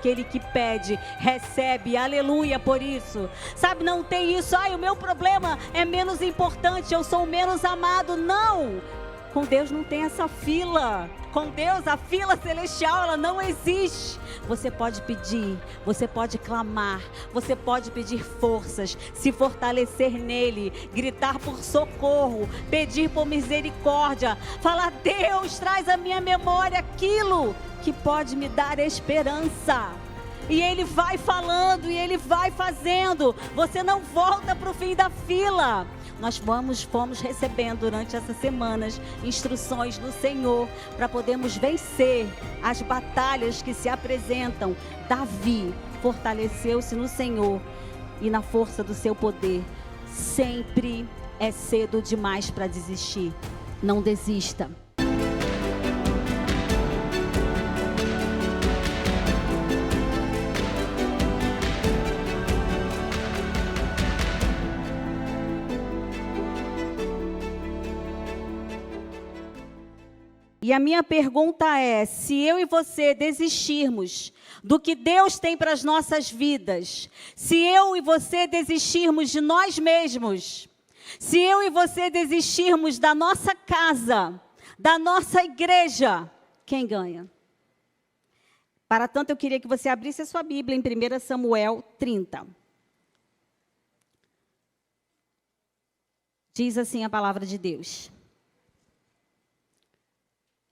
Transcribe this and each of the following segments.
aquele que pede, recebe, aleluia por isso. Sabe, não tem isso, o meu problema é menos importante, eu sou menos amado, não. Com Deus não tem essa fila. Com Deus a fila celestial, ela não existe. Você pode pedir, você pode clamar, você pode pedir forças, se fortalecer nele, gritar por socorro, pedir por misericórdia, falar: Deus, traz à minha memória aquilo que pode me dar esperança. E Ele vai falando, e Ele vai fazendo. Você não volta para o fim da fila. Nós fomos recebendo durante essas semanas instruções do Senhor para podermos vencer as batalhas que se apresentam. Davi fortaleceu-se no Senhor e na força do seu poder. Sempre é cedo demais para desistir. Não desista. E a minha pergunta é: se eu e você desistirmos do que Deus tem para as nossas vidas, se eu e você desistirmos de nós mesmos, se eu e você desistirmos da nossa casa, da nossa igreja, quem ganha? Para tanto, eu queria que você abrisse a sua Bíblia em 1 Samuel 30. Diz assim a palavra de Deus.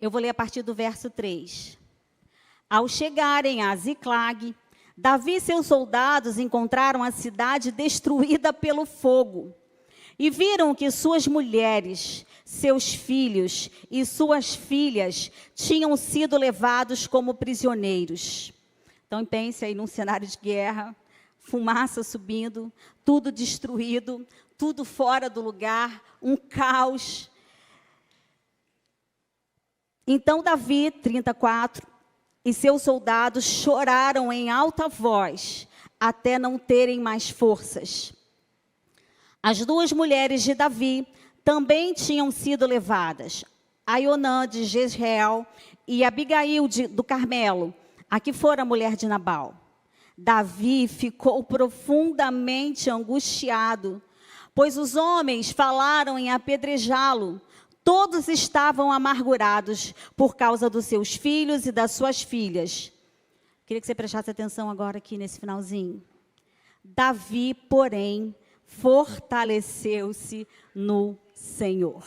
Eu vou ler a partir do verso 3. Ao chegarem a Ziclag, Davi e seus soldados encontraram a cidade destruída pelo fogo. E viram que suas mulheres, seus filhos e suas filhas tinham sido levados como prisioneiros. Então pense aí num cenário de guerra, fumaça subindo, tudo destruído, tudo fora do lugar, um caos. Então Davi, 34, e seus soldados choraram em alta voz, até não terem mais forças. As duas mulheres de Davi também tinham sido levadas, Aionã de Jezreel e Abigail do Carmelo, a que fora mulher de Nabal. Davi ficou profundamente angustiado, pois os homens falaram em apedrejá-lo. Todos estavam amargurados por causa dos seus filhos e das suas filhas. Queria que você prestasse atenção agora aqui nesse finalzinho. Davi, porém, fortaleceu-se no Senhor.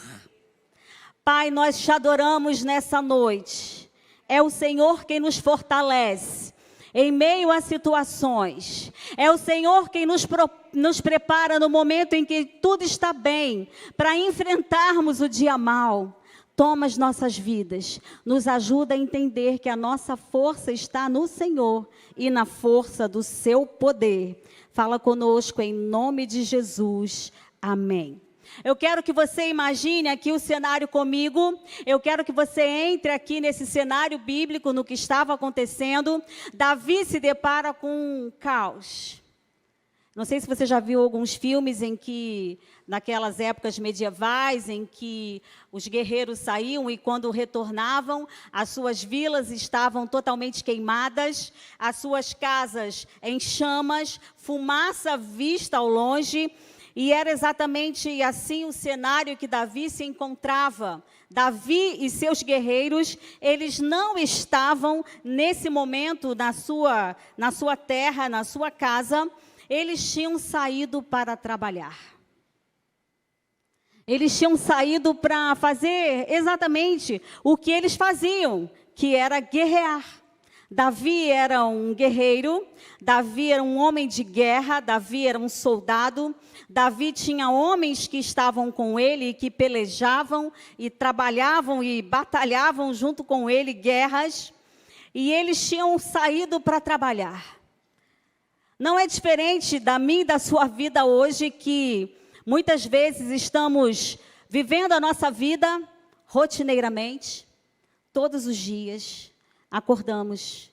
Pai, nós te adoramos nessa noite. É o Senhor quem nos fortalece em meio a situações. É o Senhor quem nos prepara no momento em que tudo está bem, para enfrentarmos o dia mau. Toma as nossas vidas, nos ajuda a entender que a nossa força está no Senhor e na força do seu poder. Fala conosco em nome de Jesus. Amém. Eu quero que você imagine aqui o cenário comigo. Eu quero que você entre aqui nesse cenário bíblico, no que estava acontecendo. Davi se depara com um caos. Não sei se você já viu alguns filmes em que, naquelas épocas medievais, em que os guerreiros saíam e quando retornavam, as suas vilas estavam totalmente queimadas, as suas casas em chamas, fumaça vista ao longe. E era exatamente assim o cenário que Davi se encontrava. Davi e seus guerreiros, eles não estavam nesse momento na sua terra, na sua casa. Eles tinham saído para trabalhar. Eles tinham saído para fazer exatamente o que eles faziam, que era guerrear. Davi era um guerreiro, Davi era um homem de guerra, Davi era um soldado, Davi tinha homens que estavam com ele, que pelejavam e trabalhavam e batalhavam junto com ele guerras, e eles tinham saído para trabalhar. Não é diferente da minha e da sua vida hoje, que muitas vezes estamos vivendo a nossa vida rotineiramente, todos os dias. Acordamos,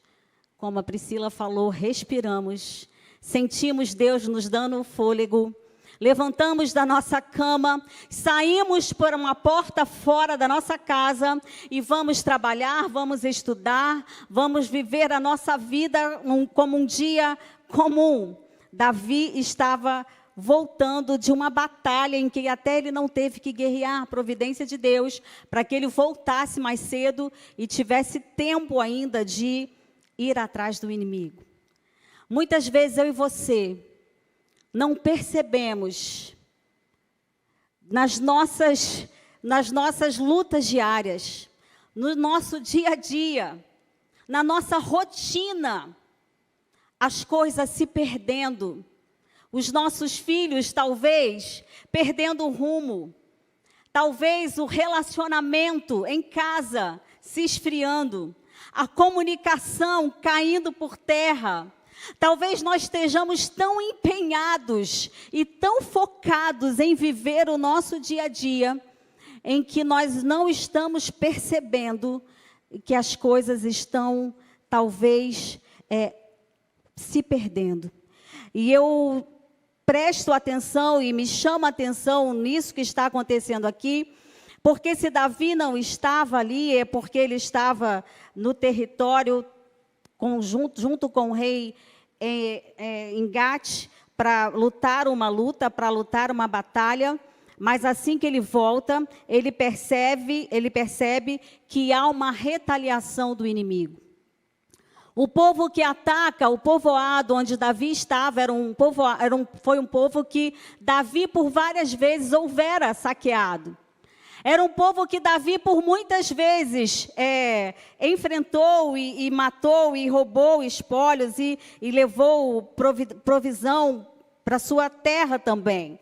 como a Priscila falou, respiramos, sentimos Deus nos dando o fôlego, levantamos da nossa cama, saímos por uma porta fora da nossa casa e vamos trabalhar, vamos estudar, vamos viver a nossa vida como um dia comum. Davi estava voltando de uma batalha em que até ele não teve que guerrear, a providência de Deus, para que ele voltasse mais cedo e tivesse tempo ainda de ir atrás do inimigo. Muitas vezes eu e você não percebemos nas nossas lutas diárias, no nosso dia a dia, na nossa rotina, as coisas se perdendo, os nossos filhos talvez perdendo o rumo, talvez o relacionamento em casa se esfriando, a comunicação caindo por terra. Talvez nós estejamos tão empenhados e tão focados em viver o nosso dia a dia, em que nós não estamos percebendo que as coisas estão, talvez, se perdendo. E eu presto atenção e me chama a atenção nisso que está acontecendo aqui, porque se Davi não estava ali, é porque ele estava no território junto com o rei em Gate, para lutar uma batalha, mas assim que ele volta, ele percebe que há uma retaliação do inimigo. O povo que ataca, o povoado onde Davi estava, foi um povo que Davi por várias vezes houvera saqueado. Era um povo que Davi por muitas vezes enfrentou e matou e roubou espólios e levou provisão para sua terra também.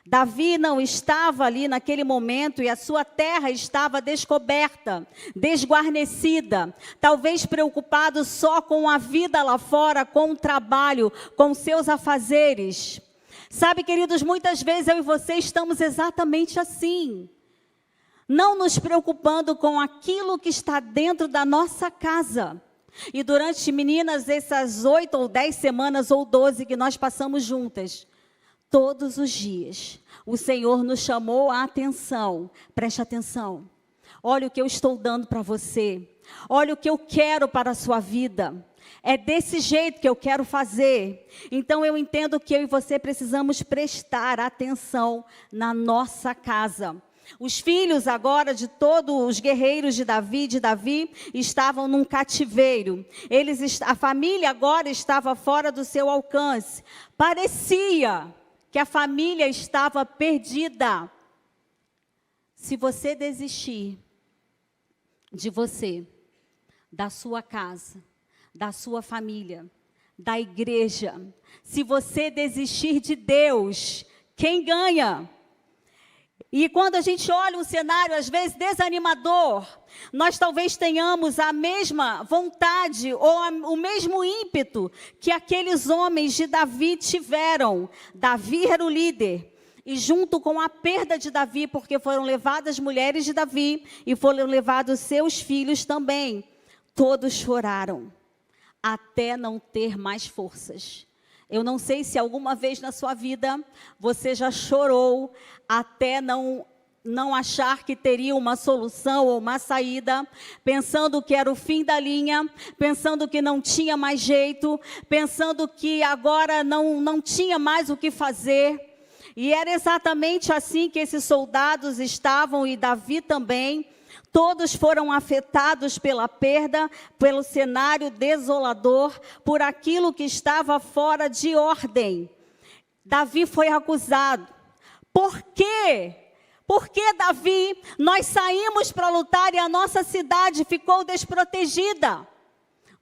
Davi não estava ali naquele momento e a sua terra estava descoberta, desguarnecida, talvez preocupado só com a vida lá fora, com o trabalho, com seus afazeres. Sabe, queridos, muitas vezes eu e você estamos exatamente assim, não nos preocupando com aquilo que está dentro da nossa casa. E durante, meninas, essas 8 ou 10 semanas ou 12 que nós passamos juntas, todos os dias, o Senhor nos chamou a atenção. Preste atenção. Olha o que eu estou dando para você. Olha o que eu quero para a sua vida. É desse jeito que eu quero fazer. Então eu entendo que eu e você precisamos prestar atenção na nossa casa. Os filhos agora de todos os guerreiros de Davi estavam num cativeiro. A família agora estava fora do seu alcance. Parecia que a família estava perdida. Se você desistir de você, da sua casa, da sua família, da igreja, se você desistir de Deus, quem ganha? E quando a gente olha um cenário, às vezes, desanimador, nós talvez tenhamos a mesma vontade ou o mesmo ímpeto que aqueles homens de Davi tiveram. Davi era o líder. E junto com a perda de Davi, porque foram levadas as mulheres de Davi e foram levados seus filhos também, todos choraram, até não ter mais forças. Eu não sei se alguma vez na sua vida você já chorou até não achar que teria uma solução ou uma saída, pensando que era o fim da linha, pensando que não tinha mais jeito, pensando que agora não tinha mais o que fazer. E era exatamente assim que esses soldados estavam, e Davi também. Todos foram afetados pela perda, pelo cenário desolador, por aquilo que estava fora de ordem. Davi foi acusado. Por quê? Porque, Davi, nós saímos para lutar e a nossa cidade ficou desprotegida.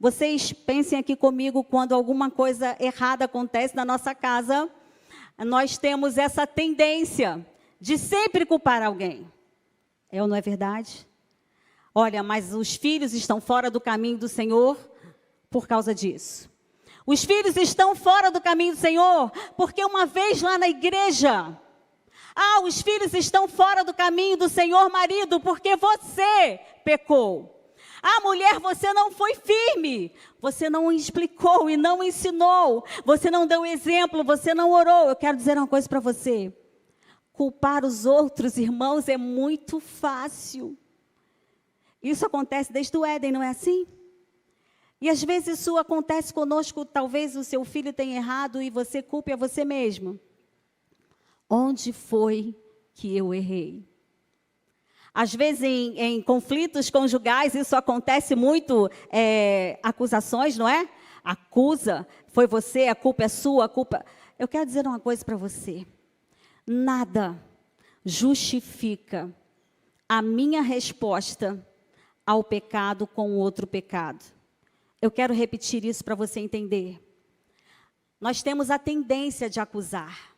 Vocês pensem aqui comigo, quando alguma coisa errada acontece na nossa casa, nós temos essa tendência de sempre culpar alguém. É ou não é verdade? Olha, mas os filhos estão fora do caminho do Senhor por causa disso. Os filhos estão fora do caminho do Senhor porque uma vez lá na igreja, os filhos estão fora do caminho do Senhor, marido, porque você pecou. Ah, mulher, você não foi firme. Você não explicou e não ensinou. Você não deu exemplo, você não orou. Eu quero dizer uma coisa para você. Culpar os outros, irmãos, é muito fácil. Isso acontece desde o Éden, não é assim? E às vezes isso acontece conosco, talvez o seu filho tenha errado e você culpe a você mesmo. Onde foi que eu errei? Às vezes em conflitos conjugais isso acontece muito, acusações, não é? Acusa, foi você, a culpa é sua, a culpa... Eu quero dizer uma coisa para você. Nada justifica a minha resposta ao pecado com outro pecado. Eu quero repetir isso para você entender. Nós temos a tendência de acusar.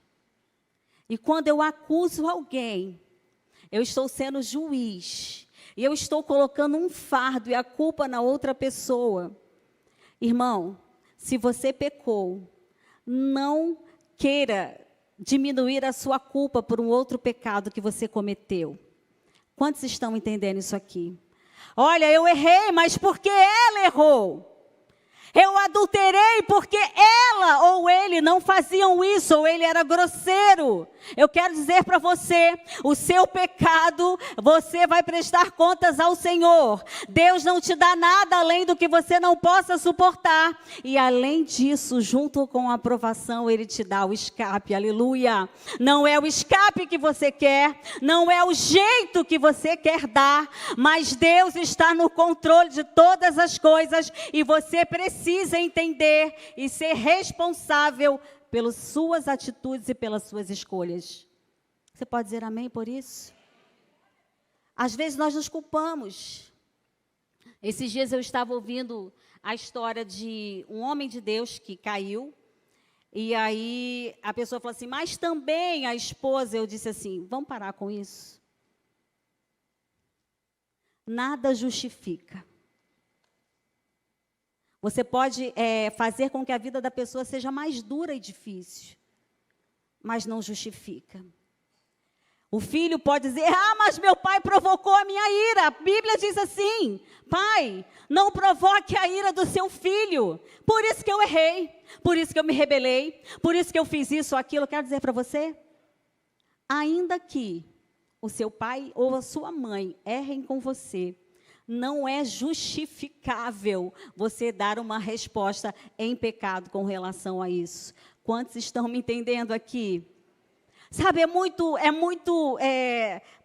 E quando eu acuso alguém, eu estou sendo juiz. E eu estou colocando um fardo e a culpa na outra pessoa. Irmão, se você pecou, não queira diminuir a sua culpa por um outro pecado que você cometeu. Quantos estão entendendo isso aqui? Olha, eu errei, mas porque ela errou. Eu adulterei porque ela ou ele não faziam isso, ou ele era grosseiro. Eu quero dizer para você, o seu pecado, você vai prestar contas ao Senhor. Deus não te dá nada além do que você não possa suportar. E além disso, junto com a aprovação, Ele te dá o escape, aleluia. Não é o escape que você quer, não é o jeito que você quer dar, mas Deus está no controle de todas as coisas e você precisa entender e ser responsável pelas suas atitudes e pelas suas escolhas. Você pode dizer amém por isso? Às vezes nós nos culpamos. Esses dias eu estava ouvindo a história de um homem de Deus que caiu. E aí a pessoa falou assim, mas também a esposa, eu disse assim, vamos parar com isso. Nada justifica. Você pode fazer com que a vida da pessoa seja mais dura e difícil, mas não justifica. O filho pode dizer, mas meu pai provocou a minha ira. A Bíblia diz assim, pai, não provoque a ira do seu filho. Por isso que eu errei, por isso que eu me rebelei, por isso que eu fiz isso ou aquilo. Eu quero dizer para você, ainda que o seu pai ou a sua mãe errem com você, não é justificável você dar uma resposta em pecado com relação a isso. Quantos estão me entendendo aqui? Sabe,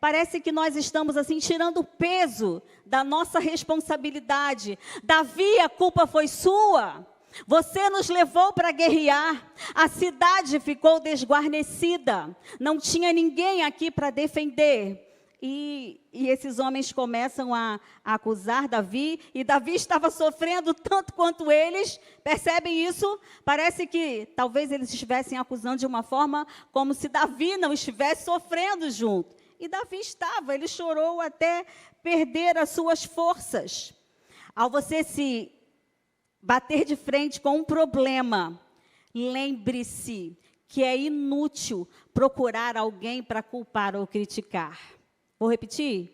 parece que nós estamos assim, tirando o peso da nossa responsabilidade. Davi, a culpa foi sua. Você nos levou para guerrear. A cidade ficou desguarnecida. Não tinha ninguém aqui para defender. E esses homens começam a acusar Davi, e Davi estava sofrendo tanto quanto eles, percebem isso? Parece que talvez eles estivessem acusando de uma forma como se Davi não estivesse sofrendo junto. E Davi estava, ele chorou até perder as suas forças. Ao você se bater de frente com um problema, lembre-se que é inútil procurar alguém para culpar ou criticar. Vou repetir?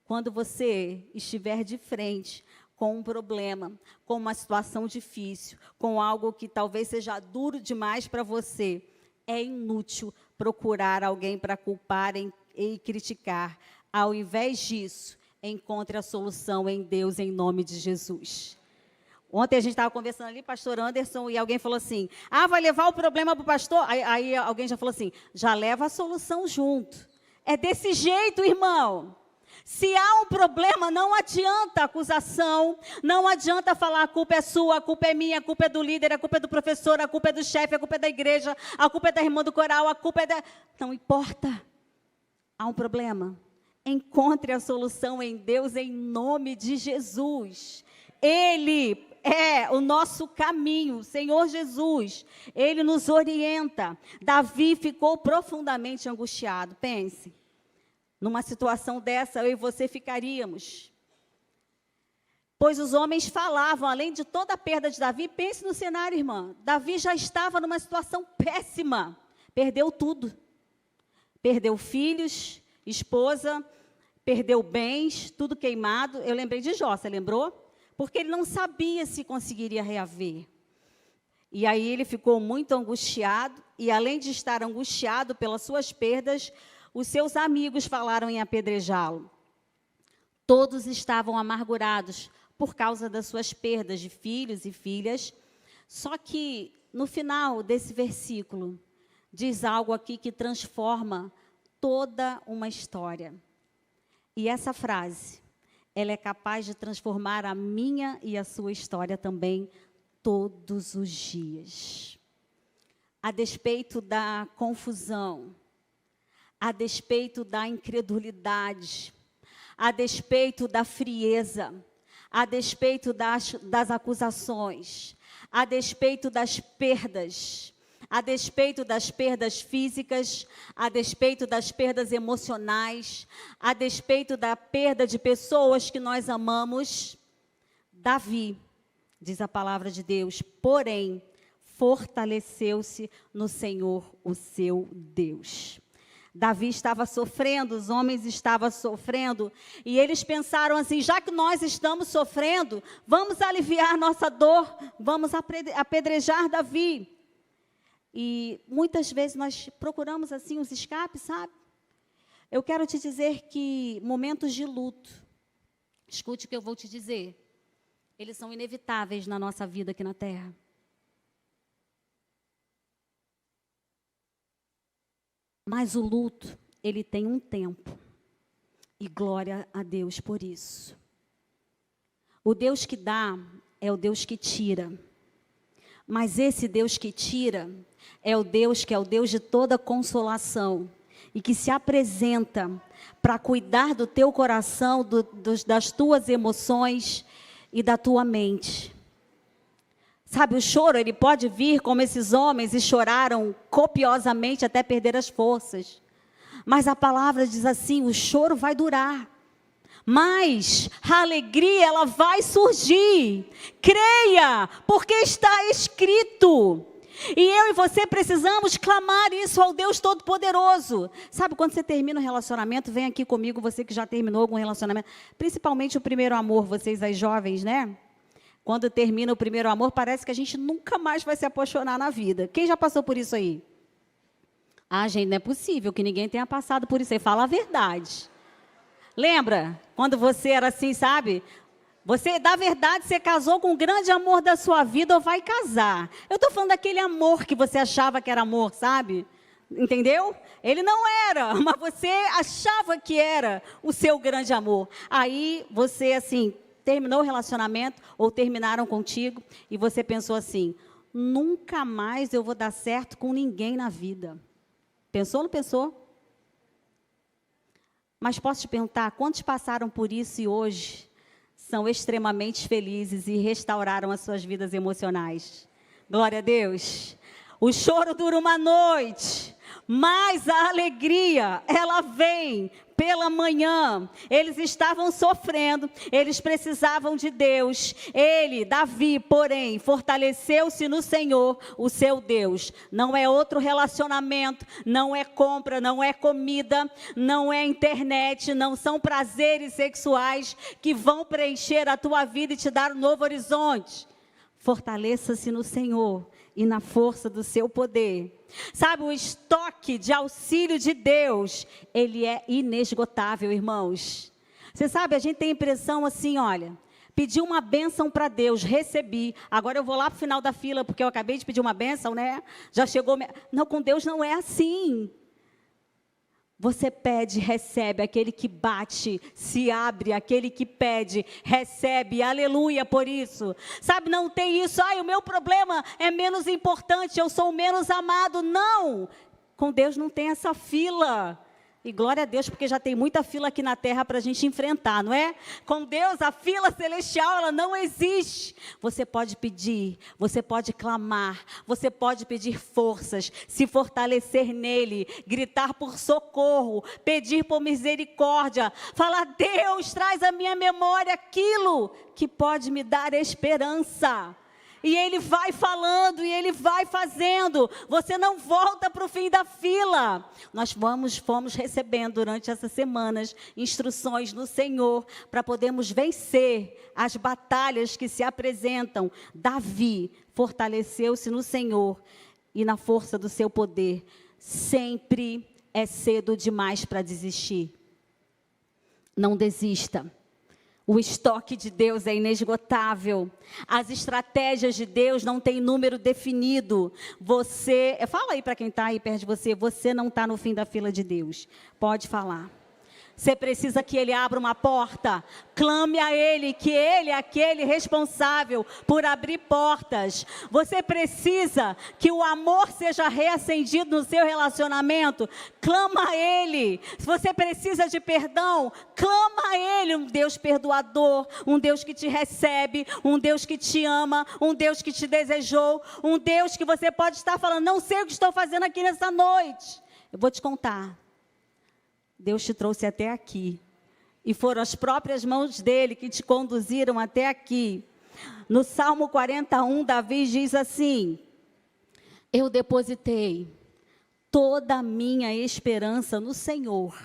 Quando você estiver de frente com um problema, com uma situação difícil, com algo que talvez seja duro demais para você, é inútil procurar alguém para culpar e criticar. Ao invés disso, encontre a solução em Deus, em nome de Jesus. Ontem a gente estava conversando ali, pastor Anderson, e alguém falou assim, vai levar o problema para o pastor? Aí alguém já falou assim, já leva a solução junto. É desse jeito, irmão. Se há um problema, não adianta acusação, não adianta falar a culpa é sua, a culpa é minha, a culpa é do líder, a culpa é do professor, a culpa é do chefe, a culpa é da igreja, a culpa é da irmã do coral, a culpa é da... Não importa. Há um problema. Encontre a solução em Deus, em nome de Jesus. Ele é o nosso caminho, o Senhor Jesus, Ele nos orienta. Davi ficou profundamente angustiado. Pense, numa situação dessa, eu e você ficaríamos. Pois os homens falavam, além de toda a perda de Davi, pense no cenário, irmã. Davi já estava numa situação péssima, perdeu tudo. Perdeu filhos, esposa, perdeu bens, tudo queimado. Eu lembrei de Jó, você lembrou? Porque ele não sabia se conseguiria reaver. E aí ele ficou muito angustiado, e além de estar angustiado pelas suas perdas, os seus amigos falaram em apedrejá-lo. Todos estavam amargurados por causa das suas perdas de filhos e filhas. Só que, no final desse versículo, diz algo aqui que transforma toda uma história. E essa frase, ela é capaz de transformar a minha e a sua história também todos os dias. A despeito da confusão, a despeito da incredulidade, a despeito da frieza, a despeito das acusações, a despeito das perdas, a despeito das perdas físicas, a despeito das perdas emocionais, a despeito da perda de pessoas que nós amamos, Davi, diz a palavra de Deus, porém, fortaleceu-se no Senhor, o seu Deus. Davi estava sofrendo, os homens estavam sofrendo, e eles pensaram assim, já que nós estamos sofrendo, vamos aliviar nossa dor, vamos apedrejar Davi. E muitas vezes nós procuramos assim os escapes, sabe? Eu quero te dizer que momentos de luto, escute o que eu vou te dizer, eles são inevitáveis na nossa vida aqui na Terra. Mas o luto, ele tem um tempo. E glória a Deus por isso. O Deus que dá é o Deus que tira. Mas esse Deus que tira é o Deus que é o Deus de toda consolação. E que se apresenta para cuidar do teu coração, das tuas emoções e da tua mente. Sabe, o choro, ele pode vir como esses homens e choraram copiosamente até perder as forças. Mas a palavra diz assim, o choro vai durar. Mas a alegria, ela vai surgir. Creia, porque está escrito. E eu e você precisamos clamar isso ao Deus Todo-Poderoso. Sabe, quando você termina um relacionamento, vem aqui comigo, você que já terminou algum relacionamento. Principalmente o primeiro amor, vocês as jovens, né? Quando termina o primeiro amor, parece que a gente nunca mais vai se apaixonar na vida. Quem já passou por isso aí? Ah, gente, não é possível que ninguém tenha passado por isso aí. Fala a verdade. Lembra? Quando você era assim, sabe? Você, da verdade, você casou com o grande amor da sua vida ou vai casar. Eu estou falando daquele amor que você achava que era amor, sabe? Entendeu? Ele não era, mas você achava que era o seu grande amor. Aí você, assim, terminou o relacionamento ou terminaram contigo e você pensou assim, nunca mais eu vou dar certo com ninguém na vida. Pensou ou não pensou? Mas posso te perguntar, quantos passaram por isso e hoje são extremamente felizes e restauraram as suas vidas emocionais? Glória a Deus. O choro dura uma noite, mas a alegria, ela vem pela manhã. Eles estavam sofrendo, eles precisavam de Deus. Ele, Davi, porém, fortaleceu-se no Senhor, o seu Deus. Não é outro relacionamento, não é compra, não é comida, não é internet, não são prazeres sexuais que vão preencher a tua vida e te dar um novo horizonte. Fortaleça-se no Senhor e na força do seu poder. Sabe, o estoque de auxílio de Deus, ele é inesgotável, irmãos. Você sabe, a gente tem a impressão assim, olha, pedi uma bênção para Deus, recebi, agora eu vou lá para o final da fila, porque eu acabei de pedir uma bênção, né? Já chegou, não, com Deus não é assim. Você pede, recebe, aquele que bate, se abre, aquele que pede, recebe, aleluia por isso. Sabe, não tem isso, o meu problema é menos importante, eu sou menos amado, não. Com Deus não tem essa fila. E glória a Deus, porque já tem muita fila aqui na terra para a gente enfrentar, não é? Com Deus, a fila celestial, ela não existe. Você pode pedir, você pode clamar, você pode pedir forças, se fortalecer nele, gritar por socorro, pedir por misericórdia, falar, Deus, traz à minha memória aquilo que pode me dar esperança. E Ele vai falando, e Ele vai fazendo. Você não volta para o fim da fila. Nós fomos recebendo durante essas semanas instruções no Senhor para podermos vencer as batalhas que se apresentam. Davi fortaleceu-se no Senhor e na força do seu poder. Sempre é cedo demais para desistir. Não desista. O estoque de Deus é inesgotável. As estratégias de Deus não têm número definido. Fala aí para quem está aí perto de você, você não está no fim da fila de Deus. Pode falar. Você precisa que Ele abra uma porta. Clame a Ele, que Ele é aquele responsável por abrir portas. Você precisa que o amor seja reacendido no seu relacionamento. Clama a Ele. Se você precisa de perdão, clama a Ele. Um Deus perdoador, um Deus que te recebe, um Deus que te ama, um Deus que te desejou, um Deus que você pode estar falando, não sei o que estou fazendo aqui nessa noite. Eu vou te contar. Deus te trouxe até aqui. E foram as próprias mãos dele que te conduziram até aqui. No Salmo 41, Davi diz assim: eu depositei toda a minha esperança no Senhor.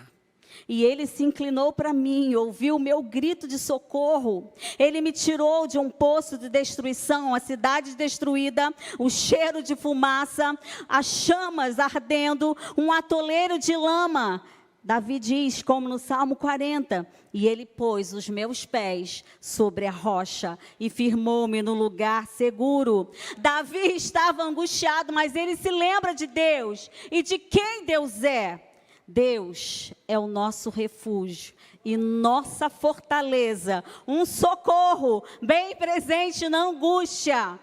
E Ele se inclinou para mim, ouviu o meu grito de socorro. Ele me tirou de um poço de destruição, a cidade destruída, o cheiro de fumaça, as chamas ardendo, um atoleiro de lama. Davi diz, como no Salmo 40, e Ele pôs os meus pés sobre a rocha e firmou-me no lugar seguro. Davi estava angustiado, mas ele se lembra de Deus e de quem Deus é. Deus é o nosso refúgio e nossa fortaleza, um socorro bem presente na angústia.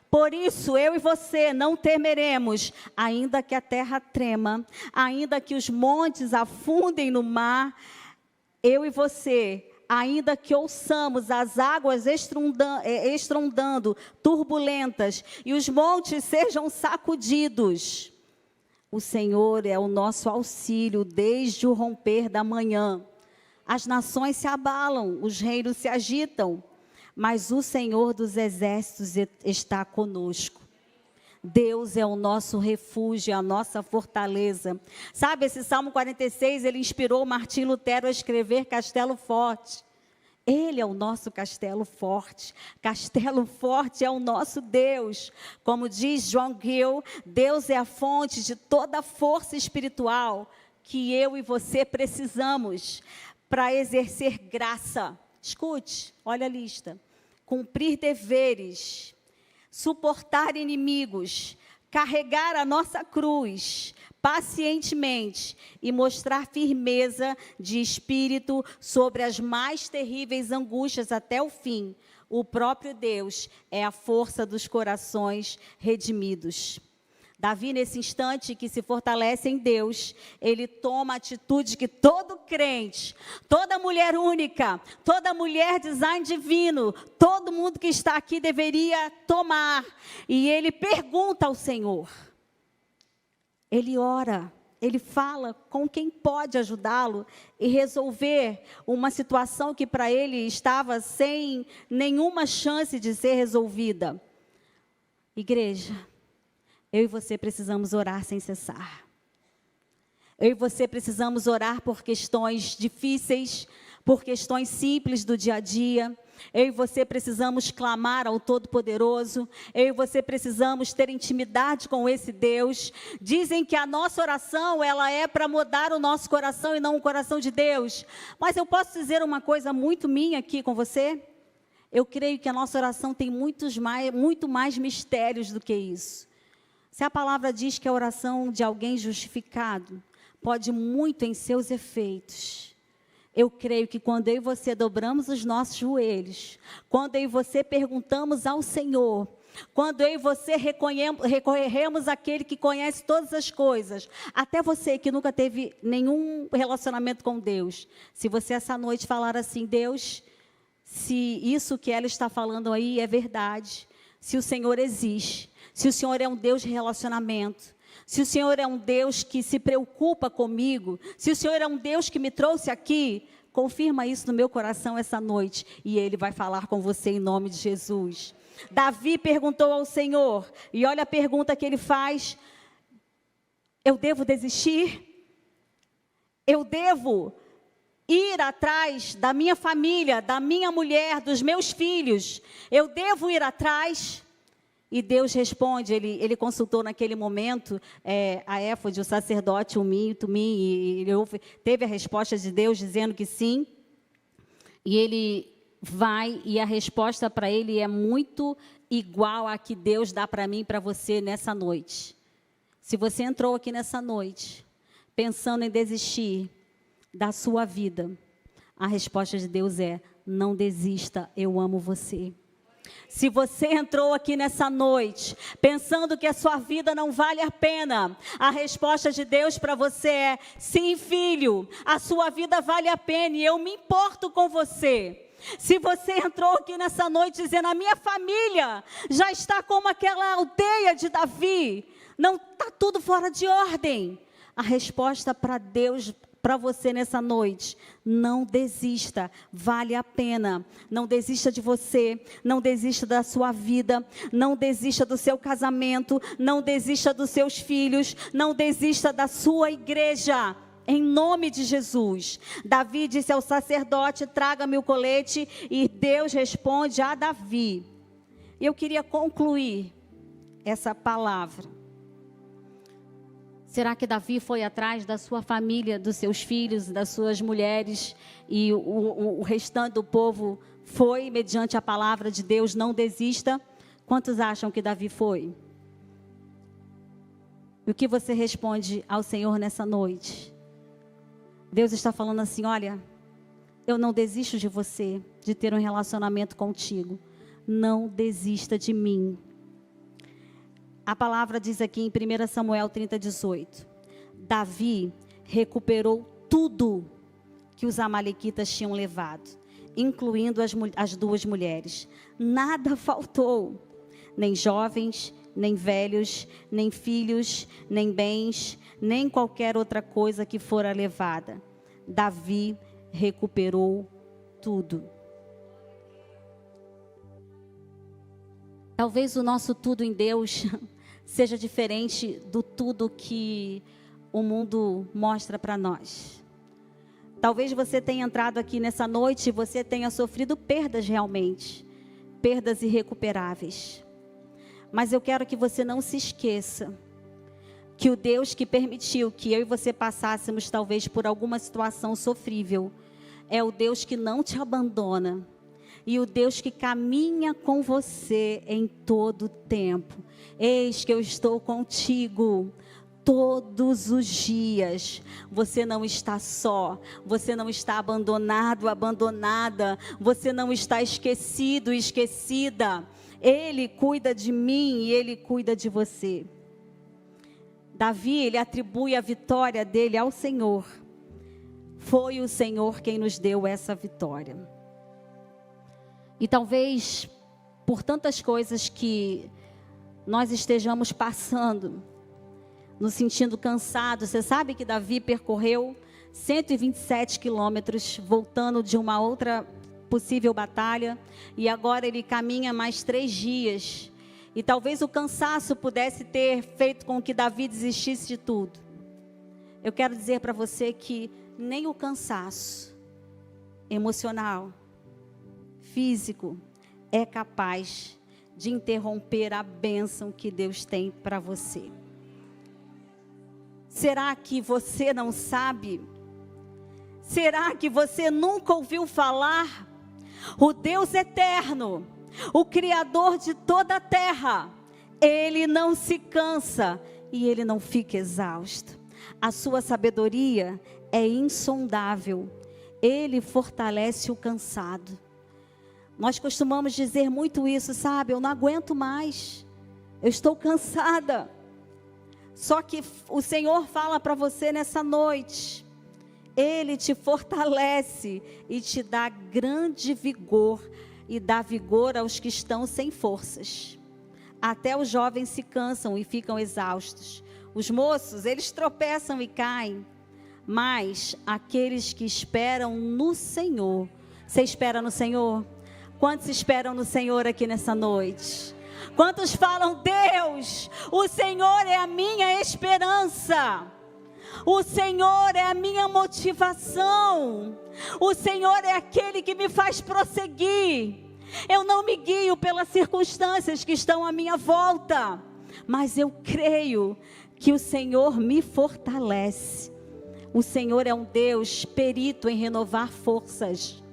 Por isso, eu e você não temeremos, ainda que a terra trema, ainda que os montes afundem no mar, eu e você, ainda que ouçamos as águas estrondando, turbulentas, e os montes sejam sacudidos. O Senhor é o nosso auxílio desde o romper da manhã. As nações se abalam, os reinos se agitam. Mas o Senhor dos exércitos está conosco. Deus é o nosso refúgio, a nossa fortaleza. Sabe, esse Salmo 46, ele inspirou Martim Lutero a escrever Castelo Forte. Ele é o nosso castelo forte. Castelo forte é o nosso Deus. Como diz John Gill, Deus é a fonte de toda a força espiritual que eu e você precisamos para exercer graça. Escute, olha a lista. Cumprir deveres, suportar inimigos, carregar a nossa cruz pacientemente e mostrar firmeza de espírito sobre as mais terríveis angústias até o fim. O próprio Deus é a força dos corações redimidos. Davi, nesse instante que se fortalece em Deus, ele toma a atitude que todo crente, toda mulher única, toda mulher design divino, todo mundo que está aqui deveria tomar. E ele pergunta ao Senhor. Ele ora, ele fala com quem pode ajudá-lo e resolver uma situação que para ele estava sem nenhuma chance de ser resolvida. Igreja, eu e você precisamos orar sem cessar. Eu e você precisamos orar por questões difíceis, por questões simples do dia a dia. Eu e você precisamos clamar ao Todo-Poderoso. Eu e você precisamos ter intimidade com esse Deus. Dizem que a nossa oração, ela é para mudar o nosso coração e não o coração de Deus. Mas eu posso dizer uma coisa muito minha aqui com você? Eu creio que a nossa oração tem muito mais mistérios do que isso. Se a palavra diz que a oração de alguém justificado pode muito em seus efeitos, eu creio que quando eu e você dobramos os nossos joelhos, quando eu e você perguntamos ao Senhor, quando eu e você recorremos àquele que conhece todas as coisas, até você que nunca teve nenhum relacionamento com Deus, se você essa noite falar assim, Deus, se isso que ela está falando aí é verdade, se o Senhor existe, se o Senhor é um Deus de relacionamento, se o Senhor é um Deus que se preocupa comigo, se o Senhor é um Deus que me trouxe aqui, Confirma isso no meu coração essa noite, e Ele vai falar com você em nome de Jesus. Davi perguntou ao Senhor, e olha a pergunta que ele faz: eu devo desistir? Eu devo ir atrás da minha família, da minha mulher, dos meus filhos? Eu devo ir atrás? E Deus responde, ele consultou naquele momento a Éfode, o sacerdote, o Tumim, e ele teve a resposta de Deus dizendo que sim. E ele vai, e a resposta para ele é muito igual à que Deus dá para mim e para você nessa noite. Se você entrou aqui nessa noite pensando em desistir da sua vida, a resposta de Deus é: não desista, eu amo você. Se você entrou aqui nessa noite pensando que a sua vida não vale a pena, a resposta de Deus para você é: sim, filho, a sua vida vale a pena e eu me importo com você. Se você entrou aqui nessa noite dizendo: a minha família já está como aquela aldeia de Davi, não está tudo fora de ordem, a resposta para Deus, para você nessa noite: não desista, vale a pena. Não desista de você, não desista da sua vida, não desista do seu casamento, não desista dos seus filhos, não desista da sua igreja, em nome de Jesus. Davi disse ao sacerdote: traga-me o colete, e Deus responde a Davi. Eu queria concluir essa palavra. Será que Davi foi atrás da sua família, dos seus filhos, das suas mulheres, e o restante do povo foi mediante a palavra de Deus? Não desista. Quantos acham que Davi foi? E o que você responde ao Senhor nessa noite? Deus está falando assim: olha, eu não desisto de você, de ter um relacionamento contigo. Não desista de mim. A palavra diz aqui em 1 Samuel 30:18, Davi recuperou tudo que os amalequitas tinham levado, incluindo as duas mulheres. Nada faltou, nem jovens, nem velhos, nem filhos, nem bens, nem qualquer outra coisa que fora levada. Davi recuperou tudo. Talvez o nosso tudo em Deus seja diferente do tudo que o mundo mostra para nós. Talvez você tenha entrado aqui nessa noite e você tenha sofrido perdas realmente, perdas irrecuperáveis. Mas eu quero que você não se esqueça que o Deus que permitiu que eu e você passássemos talvez por alguma situação sofrível, é o Deus que não te abandona. E o Deus que caminha com você em todo o tempo. Eis que eu estou contigo todos os dias. Você não está só, você não está abandonado, abandonada, você não está esquecido, esquecida. Ele cuida de mim e Ele cuida de você. Davi, ele atribui a vitória dele ao Senhor. Foi o Senhor quem nos deu essa vitória. E talvez por tantas coisas que nós estejamos passando, nos sentindo cansados. Você sabe que Davi percorreu 127 quilômetros, voltando de uma outra possível batalha, e agora ele caminha mais 3 dias. E talvez o cansaço pudesse ter feito com que Davi desistisse de tudo. Eu quero dizer para você que nem o cansaço emocional, físico, é capaz de interromper a bênção que Deus tem para você. Será que você não sabe? Será que você nunca ouviu falar? O Deus eterno, o Criador de toda a terra, Ele não se cansa e Ele não fica exausto. A sua sabedoria é insondável. Ele fortalece o cansado. Nós costumamos dizer muito isso, sabe? Eu não aguento mais. Eu estou cansada. Só que o Senhor fala para você nessa noite. Ele te fortalece e te dá grande vigor. E dá vigor aos que estão sem forças. Até os jovens se cansam e ficam exaustos. Os moços, eles tropeçam e caem. mas aqueles que esperam no Senhor. Você espera no Senhor? Quantos esperam no Senhor aqui nessa noite? Quantos falam: Deus, o Senhor é a minha esperança, o Senhor é a minha motivação, o Senhor é aquele que me faz prosseguir. Eu não me guio pelas circunstâncias que estão à minha volta, mas eu creio que o Senhor me fortalece. O Senhor é um Deus perito em renovar forças.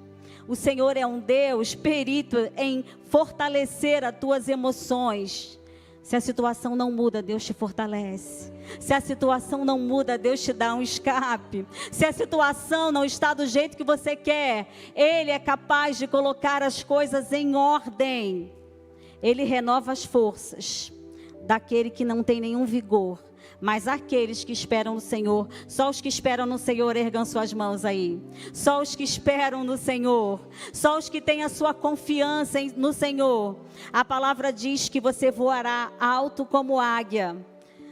O Senhor é um Deus perito em fortalecer as tuas emoções. Se a situação não muda, Deus te fortalece. Se a situação não muda, Deus te dá um escape. Se a situação não está do jeito que você quer, Ele é capaz de colocar as coisas em ordem. Ele renova as forças daquele que não tem nenhum vigor. Mas aqueles que esperam no Senhor, só os que esperam no Senhor, ergam suas mãos aí. Só os que esperam no Senhor, só os que têm a sua confiança no Senhor. A palavra diz que você voará alto como águia.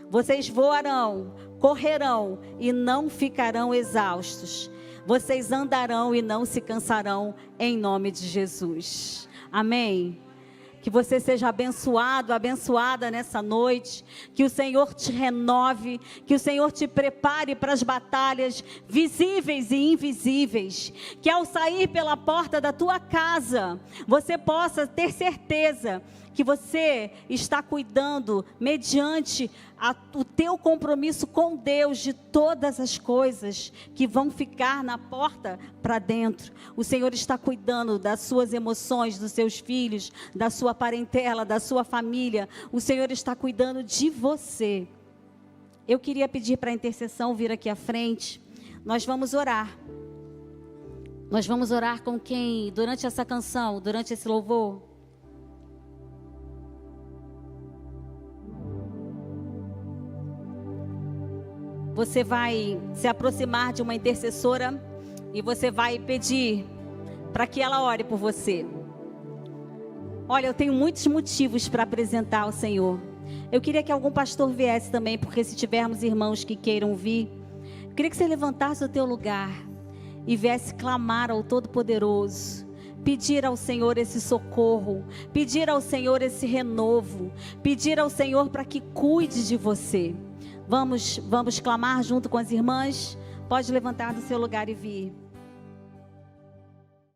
Vocês voarão, correrão e não ficarão exaustos. Vocês andarão e não se cansarão, em nome de Jesus. Amém. Que você seja abençoado, abençoada nessa noite. Que o Senhor te renove. Que o Senhor te prepare para as batalhas visíveis e invisíveis. Que ao sair pela porta da tua casa, você possa ter certeza que você está cuidando, mediante o teu compromisso com Deus, de todas as coisas que vão ficar na porta para dentro. O Senhor está cuidando das suas emoções, dos seus filhos, da sua parentela, da sua família. O Senhor está cuidando de você. Eu queria pedir para a intercessão vir aqui à frente. Nós vamos orar. Nós vamos orar com quem, durante essa canção, durante esse louvor? Você vai se aproximar de uma intercessora e você vai pedir para que ela ore por você. Olha, eu tenho muitos motivos para apresentar ao Senhor. Eu queria que algum pastor viesse também, porque se tivermos irmãos que queiram vir, eu queria que você levantasse o teu lugar e viesse clamar ao Todo-Poderoso. Pedir ao Senhor esse socorro, pedir ao Senhor esse renovo, pedir ao Senhor para que cuide de você. Vamos clamar junto com as irmãs? Pode levantar do seu lugar e vir.